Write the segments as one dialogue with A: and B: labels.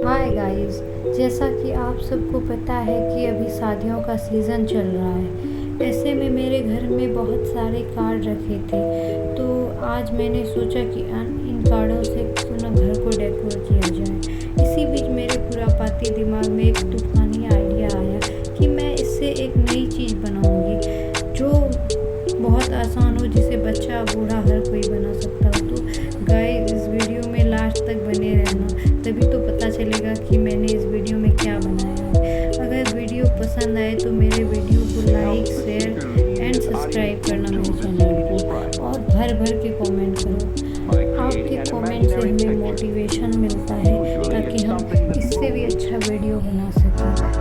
A: Hi guys. जैसा कि आप सबको पता है कि अभी शादियों का सीज़न चल रहा है। ऐसे में मेरे घर में बहुत सारे कार्ड रखे थे, तो आज मैंने सोचा कि इन कार्डों से क्यों ना घर को डेकोर किया जाए। इसी बीच मेरे खुरापाती दिमाग में एक तूफ़ानी आइडिया आया कि मैं इससे एक नई चीज़ बनाऊंगी जो बहुत आसान हो, जिसे बच्चा बूढ़ा हर कोई बना सकता हो। तो गाइस, इस वीडियो में लास्ट तक बने रहना, तभी तो पता चलेगा कि मैंने इस वीडियो में क्या बनाया है। अगर वीडियो पसंद आए तो मेरे वीडियो को लाइक, शेयर एंड सब्सक्राइब करना मेरे चैनल को, और भर भर के कमेंट करो। आपके कमेंट से हमें मोटिवेशन मिलता है ताकि हम इससे भी अच्छा वीडियो बना सकें।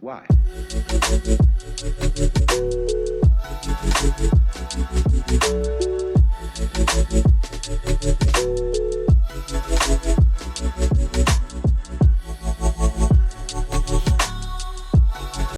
B: Why?